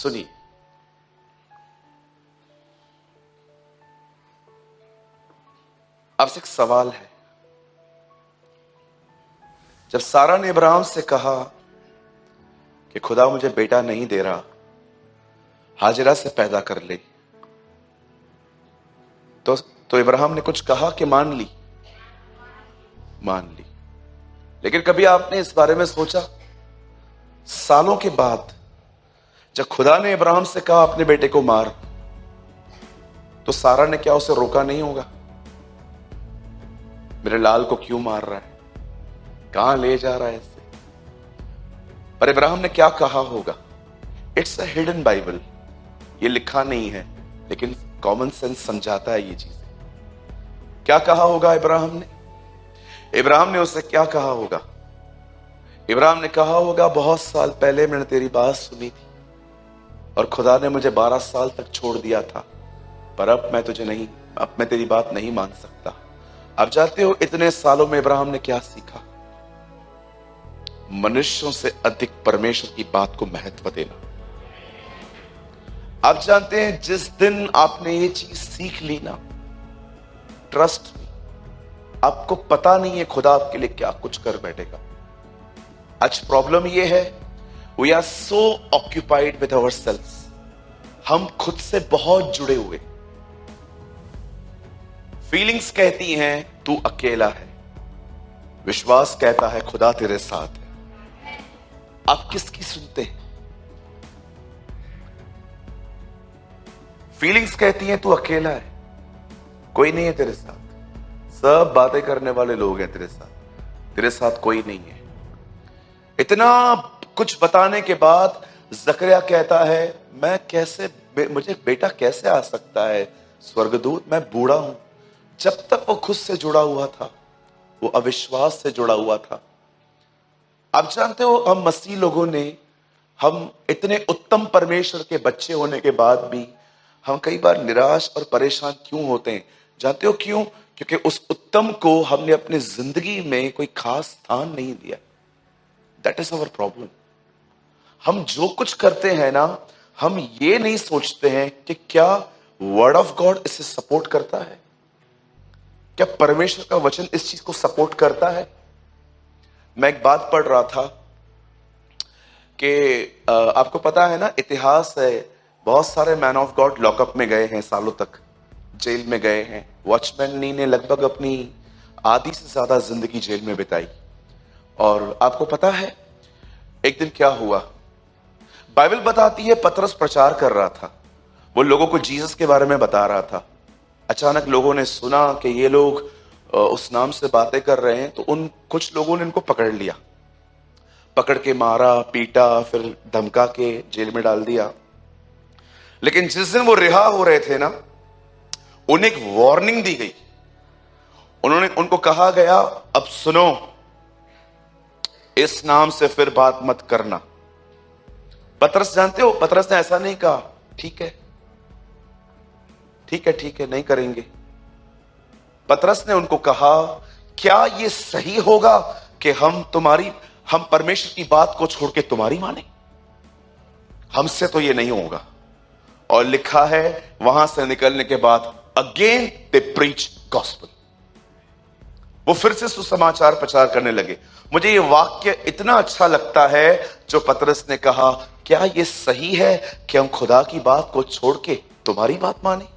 सुनिए, आपसे एक सवाल है। जब सारा ने इब्राहिम से कहा कि खुदा मुझे बेटा नहीं दे रहा, हाजिरा से पैदा कर ले, तो इब्राहिम ने कुछ कहा कि मान ली। लेकिन कभी आपने इस बारे में सोचा, सालों के बाद जब खुदा ने इब्राहिम से कहा अपने बेटे को मार, तो सारा ने क्या उसे रोका नहीं होगा? मेरे लाल को क्यों मार रहा है, कहां ले जा रहा है इसे? पर इब्राहिम ने क्या कहा होगा? इट्स अ हिडन बाइबल, ये लिखा नहीं है, लेकिन कॉमन सेंस समझाता है ये चीज। क्या कहा होगा इब्राहिम ने? इब्राहिम ने उसे क्या कहा होगा? इब्राहिम ने कहा होगा, बहुत साल पहले मैंने तेरी बात सुनी थी और खुदा ने मुझे 12 साल तक छोड़ दिया था, पर अब मैं तेरी बात नहीं मान सकता। अब जानते हो इतने सालों में इब्राहिम ने क्या सीखा? मनुष्यों से अधिक परमेश्वर की बात को महत्व देना। आप जानते हैं, जिस दिन आपने ये चीज सीख ली ना, ट्रस्ट में, आपको पता नहीं है खुदा आपके लिए क्या कुछ कर बैठेगा। आज प्रॉब्लम ये है, we are so occupied with ourselves, हम खुद से बहुत जुड़े हुए। फीलिंग्स कहती हैं तू अकेला है, विश्वास कहता है खुदा तेरे साथ है। आप किसकी सुनते हैं? फीलिंग्स कहती हैं तू अकेला है, कोई नहीं है तेरे साथ, सब बातें करने वाले लोग हैं तेरे साथ कोई नहीं है। इतना कुछ बताने के बाद जकरिया कहता है, मुझे बेटा कैसे आ सकता है? स्वर्गदूत, मैं बूढ़ा हूं। जब तक वो खुद से जुड़ा हुआ था, वो अविश्वास से जुड़ा हुआ था। आप जानते हो, हम मसीह लोगों ने, हम इतने उत्तम परमेश्वर के बच्चे होने के बाद भी हम कई बार निराश और परेशान क्यों होते हैं? जानते हो क्यों? क्योंकि उस उत्तम को हमने अपनी जिंदगी में कोई खास स्थान नहीं दिया। That is our problem. हम जो कुछ करते हैं ना, हम ये नहीं सोचते हैं कि क्या वर्ड ऑफ गॉड इसे सपोर्ट करता है, क्या परमेश्वर का वचन इस चीज को सपोर्ट करता है। मैं एक बात पढ़ रहा था कि आपको पता है ना, इतिहास है, बहुत सारे मैन ऑफ गॉड लॉकअप में गए हैं, सालों तक जेल में गए हैं। वॉचमैन नी ने लगभग अपनी आधी से ज्यादा जिंदगी जेल में बिताई। और आपको पता है एक दिन क्या हुआ? बाइबल बताती है, पतरस प्रचार कर रहा था, वो लोगों को जीसस के बारे में बता रहा था। अचानक लोगों ने सुना कि ये लोग उस नाम से बातें कर रहे हैं, तो कुछ लोगों ने इनको पकड़ लिया, पकड़ के मारा, पीटा, फिर धमका के जेल में डाल दिया। लेकिन जिस दिन वो रिहा हो रहे थे ना, उन्हें एक वार्निंग दी गई। उनको कहा गया, अब सुनो, इस नाम से फिर बात मत करना। पतरस, जानते हो, पतरस ने ऐसा नहीं कहा, ठीक है नहीं करेंगे। पतरस ने उनको कहा, क्या ये सही होगा कि हम परमेश्वर की बात को छोड़ के तुम्हारी माने? हमसे तो ये नहीं होगा। और लिखा है, वहां से निकलने के बाद अगेन दे प्रीच गॉस्पेल, वो फिर से सुसमाचार प्रचार करने लगे। मुझे ये वाक्य इतना अच्छा लगता है जो पतरस ने कहा, क्या ये सही है कि हम खुदा की बात को छोड़ के तुम्हारी बात माने?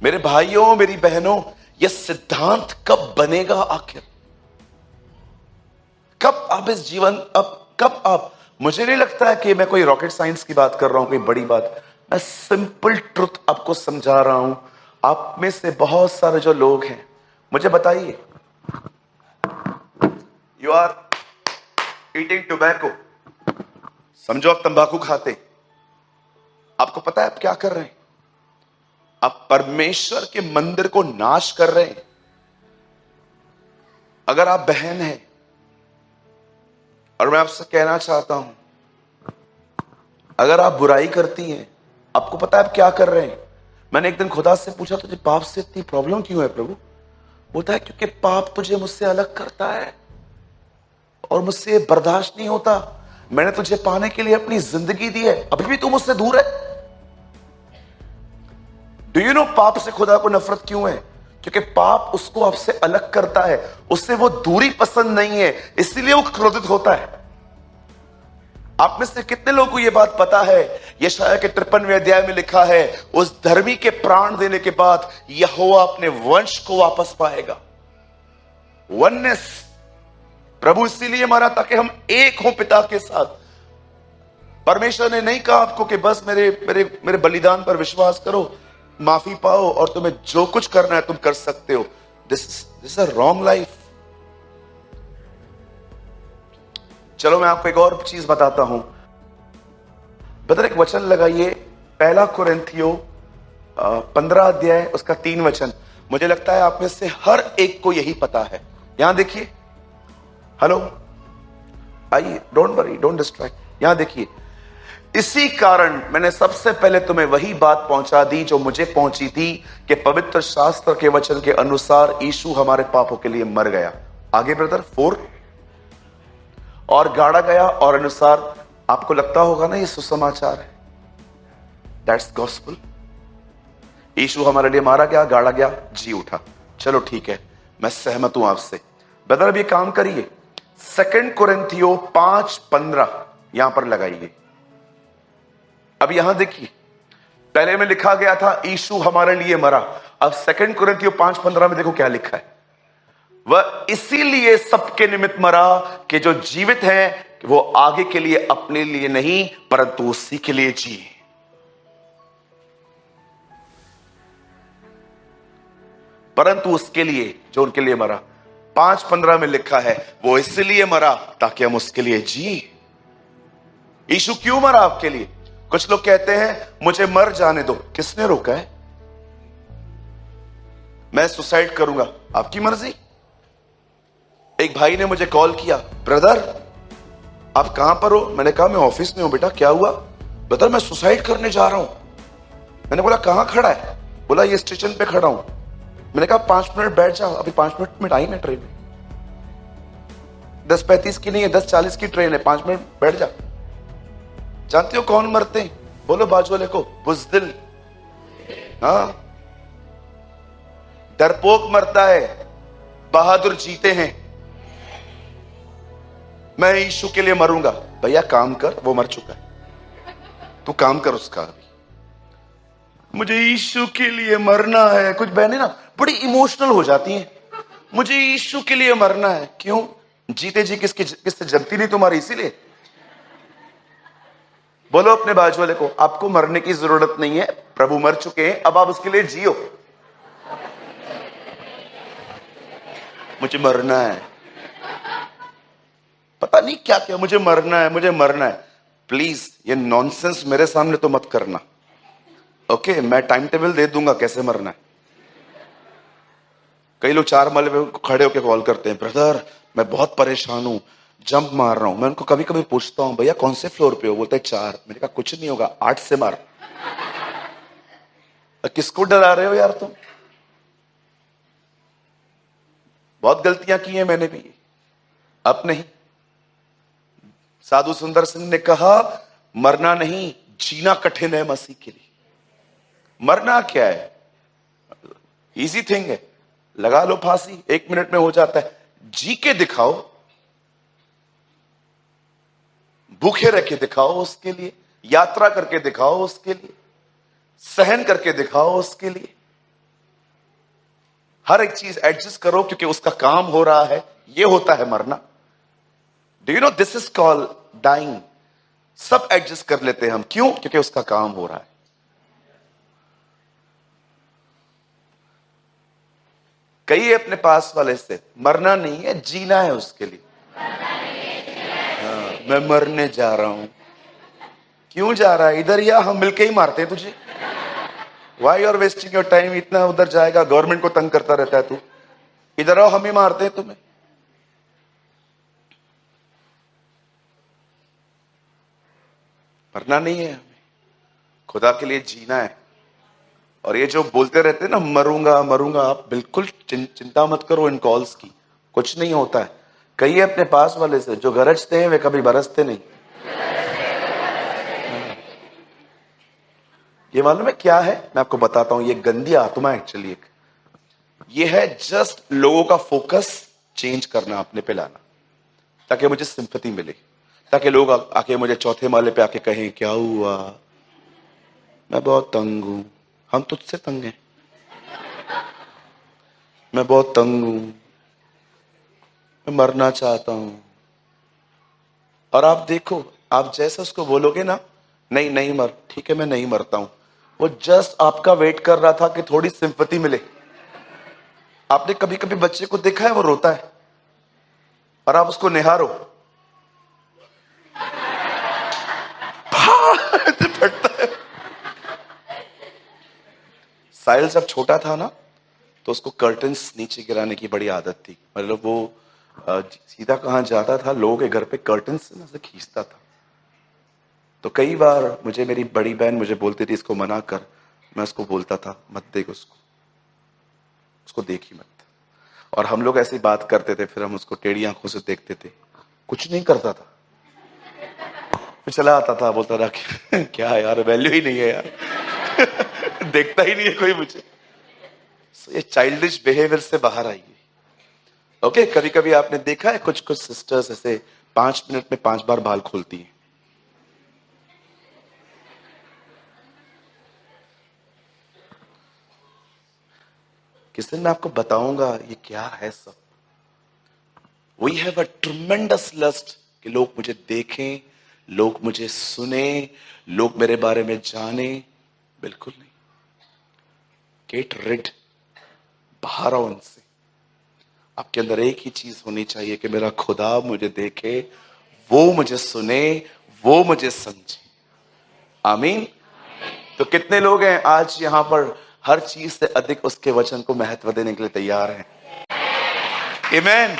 मेरे भाइयों, मेरी बहनों, यह सिद्धांत कब बनेगा आखिर? कब आप इस जीवन, कब आप, मुझे नहीं लगता है कि मैं कोई रॉकेट साइंस की बात कर रहा हूं, कोई बड़ी बात। मैं सिंपल ट्रुथ आपको समझा रहा हूं। आप में से बहुत सारे जो लोग हैं, मुझे बताइए, यू आर ईटिंग टोबैको, समझो आप तंबाकू खाते। आपको पता है आप क्या कर रहे हैं? आप परमेश्वर के मंदिर को नाश कर रहे हैं। अगर आप बहन हैं, और मैं आपसे कहना चाहता हूं, अगर आप बुराई करती हैं, आपको पता है आप क्या कर रहे हैं? मैंने एक दिन खुदा से पूछा, तुझे पाप से इतनी प्रॉब्लम क्यों है प्रभु? बोलता है, क्योंकि पाप तुझे मुझसे अलग करता है और मुझसे बर्दाश्त नहीं होता। मैंने तुझे पाने के लिए अपनी जिंदगी दी है, अभी भी तू मुझसे दूर है। डू यू नो पाप से खुदा को नफरत क्यों है? क्योंकि पाप उसको आपसे अलग करता है, उससे वो दूरी पसंद नहीं है, इसलिए वो क्रोधित होता है। आप में से कितने लोगों को यह बात पता है? यशायाह के 53वें अध्याय में लिखा है, उस धर्मी के प्राण देने के बाद यहोवा अपने वंश को वापस पाएगा। वननेस, प्रभु इसीलिए मरा ताकि हम एक हों पिता के साथ। परमेश्वर ने नहीं कहा आपको कि बस मेरे मेरे मेरे बलिदान पर विश्वास करो, माफी पाओ और तुम्हें जो कुछ करना है तुम कर सकते हो। This is a wrong life. चलो मैं आपको एक और चीज बताता हूं। बदर एक वचन लगाइए, पहला कुरिन्थियों 15 अध्याय उसका 3 वचन। मुझे लगता है आप में से हर एक को यही पता है। यहां देखिए, हेलो, आइए, डोंट वरी, डोंट डिस्ट्रैक्ट। यहां देखिए, इसी कारण मैंने सबसे पहले तुम्हें वही बात पहुंचा दी जो मुझे पहुंची थी कि पवित्र शास्त्र के वचन के अनुसार यीशु हमारे पापों के लिए मर गया। आगे ब्रदर 4, और गाड़ा गया, और अनुसार आपको लगता होगा ना ये सुसमाचार है, दैट्स गॉस्पेल। यीशु हमारे लिए मारा गया, गाड़ा गया, जी उठा। चलो ठीक है, मैं सहमत हूं आपसे। ब्रदर अब ये काम करिए, 2 कुरिन्थियों 5:15 यहां पर लगाइए। अब यहां देखिए, पहले में लिखा गया था यीशु हमारे लिए मरा। अब 2 कुरिन्थियों 5:15 में देखो क्या लिखा है, वह इसीलिए सबके निमित्त मरा कि जो जीवित हैं वो आगे के लिए अपने लिए नहीं परंतु उसी के लिए जिए। परंतु उसके लिए जो उनके लिए मरा। 5:15 में लिखा है वो इसलिए मरा ताकि हम उसके लिए जिए। यीशु क्यों मरा आपके लिए? कुछ लोग कहते हैं मुझे मर जाने दो। किसने रोका है? मैं सुसाइड करूंगा, आपकी मर्जी। एक भाई ने मुझे कॉल किया, ब्रदर आप कहां पर हो? मैंने कहा मैं ऑफिस में हूं। बेटा क्या हुआ? ब्रदर मैं सुसाइड करने जा रहा हूं। मैंने बोला कहां खड़ा है? बोला ये स्टेशन पे खड़ा हूं। मैंने कहा 5 मिनट बैठ जाओ, अभी 5 मिनट में टाइम है ट्रेन में, 10:35 की नहीं है, 10:40 की ट्रेन है, 5 मिनट बैठ जा। जानते हो कौन मरते हैं? बोलो बाजू वाले को, बुज़दिल। हाँ, डरपोक मरता है, बहादुर जीते हैं। मैं यीशु के लिए मरूंगा। भैया काम कर, वो मर चुका है, तू काम कर उसका। अभी मुझे यीशु के लिए मरना है। कुछ बहनें ना बड़ी इमोशनल हो जाती हैं, मुझे यीशु के लिए मरना है। क्यों? जीते जी किससे जलती नहीं तुम्हारी, इसीलिए। बोलो अपने बाजू वाले को, आपको मरने की जरूरत नहीं है, प्रभु मर चुके हैं, अब आप उसके लिए जियो। मुझे मरना है, पता नहीं क्या क्या, मुझे मरना है, मुझे मरना है। प्लीज ये नॉनसेंस मेरे सामने तो मत करना, ओके? मैं टाइम टेबल दे दूंगा कैसे मरना है। कई लोग 4 मरले पे खड़े होकर कॉल करते हैं, ब्रदर मैं बहुत परेशान हूं, जंप मार रहा हूं। मैं उनको कभी कभी पूछता हूं, भैया कौन से फ्लोर पे हो? बोलते हैं 4। मैंने कहा कुछ नहीं होगा, 8 से मार। किसको डरा रहे हो यार तुम? बहुत गलतियां की हैं मैंने भी, अब नहीं। साधु सुंदर सिंह ने कहा मरना नहीं जीना कठिन है मसीह के लिए। मरना क्या है? इजी थिंग है, लगा लो फांसी, 1 मिनट में हो जाता है। जी के दिखाओ, भूखे रह के दिखाओ उसके लिए, यात्रा करके दिखाओ उसके लिए, सहन करके दिखाओ उसके लिए। हर एक चीज एडजस्ट करो क्योंकि उसका काम हो रहा है। यह होता है मरना। Do you know this is called dying. सब एडजस्ट कर लेते हैं हम, क्यों? क्योंकि उसका काम हो रहा है। कहिए अपने पास वाले से, मरना नहीं है जीना है उसके लिए। हाँ, मैं मरने जा रहा हूं। क्यों जा रहा है? इधर या हम मिलके ही मारते हैं तुझे। Why are wasting your time? इतना उधर जाएगा, गवर्नमेंट को तंग करता रहता है तू। इधर आओ, हम ही मारते हैं तुम्हें। मरना नहीं है, खुदा के लिए जीना है। और ये जो बोलते रहते हैं ना मरूंगा मरूंगा, आप बिल्कुल चिंता मत करो इन कॉल्स की, कुछ नहीं होता है। कहिए अपने पास वाले से, जो गरजते हैं वे कभी बरसते नहीं। ये मालूम है क्या है? मैं आपको बताता हूं। ये गंदी आत्मा एक्चुअली एक, ये है जस्ट लोगों का फोकस चेंज करना, अपने पे लाना, ताकि मुझे सिंपैथी मिले, ताकि लोग आके मुझे चौथे माले पे आके कहें क्या हुआ, मैं बहुत तंग हूं। हम तुझसे तंग हैं। मैं बहुत तंग हूं, मैं मरना चाहता हूं। और आप देखो, आप जैसे उसको बोलोगे ना, नहीं नहीं मर, ठीक है मैं नहीं मरता हूं, वो जस्ट आपका वेट कर रहा था कि थोड़ी सिंपैथी मिले। आपने कभी कभी बच्चे को देखा है वो रोता है और आप उसको निहारो, फटता है। साहिल जब छोटा था ना, तो उसको कर्टन्स नीचे गिराने की बड़ी आदत थी। मतलब वो सीधा कहां जाता था, लोगों के घर पे कर्टन्स से खींचता था। तो कई बार मुझे मेरी बड़ी बहन मुझे बोलती थी इसको मना कर, मैं उसको बोलता था मत देख उसको, उसको देख ही मत। और हम लोग ऐसी बात करते थे, फिर हम उसको टेढ़ी आंखों से देखते थे, कुछ नहीं करता था, फिर चला आता था, बोलता था कि क्या यार, वैल्यू ही नहीं है यार। देखता ही नहीं है कोई मुझे। ये चाइल्डिश बिहेवियर से बाहर आइए। ओके, कभी कभी आपने देखा है कुछ कुछ सिस्टर्स ऐसे 5 मिनट में 5 बार बाल खोलती हैं। किस दिन मैं आपको बताऊंगा ये क्या है सब। We have a tremendous lust कि लोग मुझे देखें, लोग मुझे सुने, लोग मेरे बारे में जाने। बिल्कुल नहीं। गेट रिड, बाहर आओ उनसे। आपके अंदर एक ही चीज होनी चाहिए कि मेरा खुदा मुझे देखे, वो मुझे सुने, वो मुझे समझे। आमीन। तो कितने लोग हैं आज यहां पर हर चीज से अधिक उसके वचन को महत्व देने के लिए तैयार हैं? आमीन।